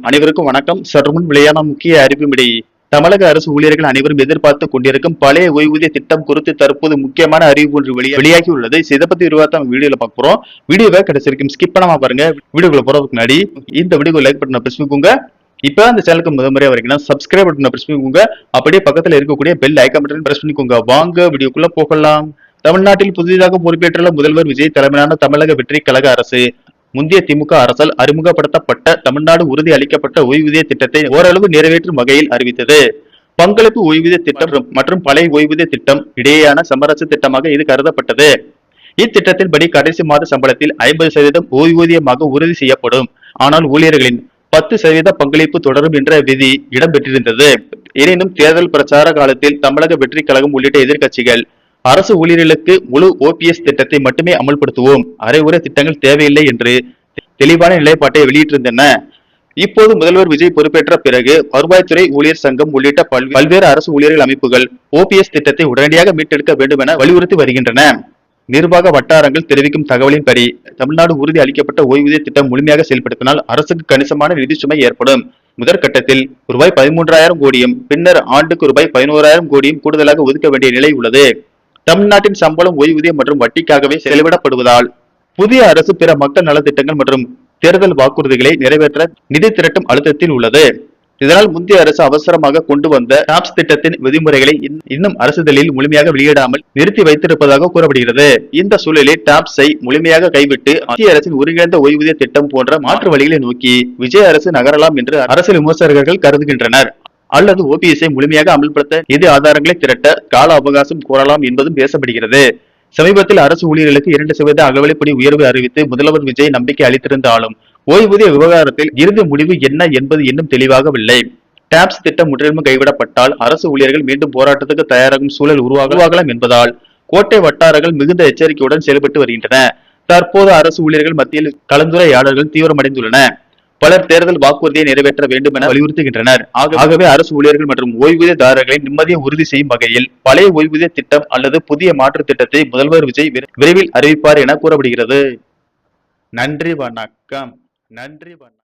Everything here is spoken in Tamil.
அனைவருக்கும் வணக்கம். சற்றுமுன் வெளியான முக்கிய அறிவிப்படி தமிழக அரசு ஊழியர்கள் அனைவரும் எதிர்பார்த்து கொண்டிருக்கும் பழைய ஓய்வூதிய திட்டம் குறித்து தற்போது முக்கியமான அறிவிப்பு ஒன்று வெளியாகி உள்ளது. இதை பத்தி விரிவாக வீடியோல பார்க்க போறோம். வீடியோவை கடைசி வரைக்கும் ஸ்கிப் பண்ணாம பாருங்க. வீடியோக்குள்ள போறதுக்கு முன்னாடி இந்த வீடியோ லைக் பட்டனை பிரஸ் பண்ணிக்கோங்க. இப்ப அந்த சேனலுக்கு முதன்முறையா வரைக்கும் சப்ஸ்கிரைப் பட்டனை பிரஸ் பண்ணிக்கோங்க. அப்படியே பக்கத்துல இருக்கக்கூடிய பெல் ஐகான் பட்டனை பிரஸ் பண்ணிக்கோங்க. வாங்க வீடியோக்குள்ள போகலாம். தமிழ்நாட்டில் புதிதாக பொறுப்பேற்றுள்ள முதல்வர் விஜய் தலைமையிலான தமிழக வெற்றி கழக அரசு முந்தைய திமுக அரசால் அறிமுகப்படுத்தப்பட்ட தமிழ்நாடு உறுதி அளிக்கப்பட்ட ஓய்வூதிய திட்டத்தை ஓரளவு நிறைவேற்றும் வகையில் அறிவித்தது. பங்களிப்பு ஓய்வூதிய திட்டம் மற்றும் பழைய ஓய்வூதிய திட்டம் இடையேயான சமரச திட்டமாக இது கருதப்பட்டது. இத்திட்டத்தின்படி கடைசி மாத சம்பளத்தில் 50% ஓய்வூதியமாக உறுதி செய்யப்படும். ஆனால் ஊழியர்களின் 10% பங்களிப்பு தொடரும் என்ற விதி இடம்பெற்றிருந்தது. எனினும் தேர்தல் பிரச்சார காலத்தில் தமிழக வெற்றி கழகம் உள்ளிட்ட எதிர்க்கட்சிகள் அரசு ஊழியர்களுக்கு முழு ஓபிஎஸ் திட்டத்தை மட்டுமே அமல்படுத்துவோம், அரைகுறை திட்டங்கள் தேவையில்லை என்று தெளிவான நிலைப்பாட்டை வெளியிட்டிருந்தன. இப்போது முதல்வர் விஜய் பொறுப்பேற்ற பிறகு வருவாய்த்துறை, ஊழியர் சங்கம் உள்ளிட்ட பல்வேறு அரசு ஊழியர்கள் அமைப்புகள் ஓபிஎஸ் திட்டத்தை உடனடியாக மீட்டெடுக்க வேண்டும் என வலியுறுத்தி வருகின்றன. நிர்வாக வட்டாரங்கள் தெரிவிக்கும் தகவலின்படி தமிழ்நாடு உறுதி அளிக்கப்பட்ட ஓய்வூதிய திட்டம் முழுமையாக செயல்படுத்தினால் அரசுக்கு கணிசமான நிதி சுமை ஏற்படும். முதற்கட்டத்தில் ரூபாய் 13,000 கோடியும் பின்னர் ஆண்டுக்கு ரூபாய் 11,000 கோடியும் கூடுதலாக ஒதுக்க வேண்டிய நிலை உள்ளது. தமிழ்நாட்டின் சம்பளம், ஓய்வூதியம் மற்றும் வட்டிக்காகவே செலவிடப்படுவதால் புதிய அரசு பிற மக்கள் நலத்திட்டங்கள் மற்றும் தேர்தல் வாக்குறுதிகளை நிறைவேற்ற நிதி திரட்டும் அழுத்தத்தில் உள்ளது. இதனால் முந்தைய அரசு அவசரமாக கொண்டு வந்த டாப்ஸ் திட்டத்தின் விதிமுறைகளை இன்னும் அரசிதழில் முழுமையாக வெளியிடாமல் நிறுத்தி வைத்திருப்பதாக கூறப்படுகிறது. இந்த சூழலில் டாப்ஸை முழுமையாக கைவிட்டு மத்திய அரசின் ஒருங்கிணைந்த ஓய்வூதிய திட்டம் போன்ற மாற்று வழிகளை நோக்கி விஜய் அரசு நகரலாம் என்று அரசியல் விமர்சகர்கள் கருதுகின்றனர். அல்லது ஓபிஎஸ்ஐ முழுமையாக அமல்படுத்த நிதி ஆதாரங்களை திரட்ட கால அவகாசம் கோரலாம் என்பதும் பேசப்படுகிறது. சமீபத்தில் அரசு ஊழியர்களுக்கு 2% அகவிலைப்படி உயர்வு அறிவித்து முதல்வர் விஜய் நம்பிக்கை அளித்திருந்தாலும் ஓய்வூதிய விவகாரத்தில் இறுதி முடிவு என்ன என்பது இன்னும் தெளிவாகவில்லை. டாப்ஸ் திட்டம் முற்றிலும் கைவிடப்பட்டால் அரசு ஊழியர்கள் மீண்டும் போராட்டத்துக்கு தயாராகும் சூழல் உருவாகலாம் என்பதால் கோட்டை வட்டாரங்கள் மிகுந்த எச்சரிக்கையுடன் செயல்பட்டு வருகின்றன. தற்போது அரசு ஊழியர்கள் மத்தியில் கலந்துரையாடல்கள் தீவிரமடைந்துள்ளன. பலர் தேர்தல் வாக்குறுதியை நிறைவேற்ற வேண்டும் என வலியுறுத்துகின்றனர். ஆகவே அரசு ஊழியர்கள் மற்றும் ஓய்வூதியதாரர்களின் நிம்மதியை உறுதி செய்யும் வகையில் பழைய ஓய்வூதிய திட்டம் அல்லது புதிய மாற்று திட்டத்தை முதல்வர் விஜய் விரைவில் அறிவிப்பார் என கூறப்படுகிறது. நன்றி, வணக்கம்.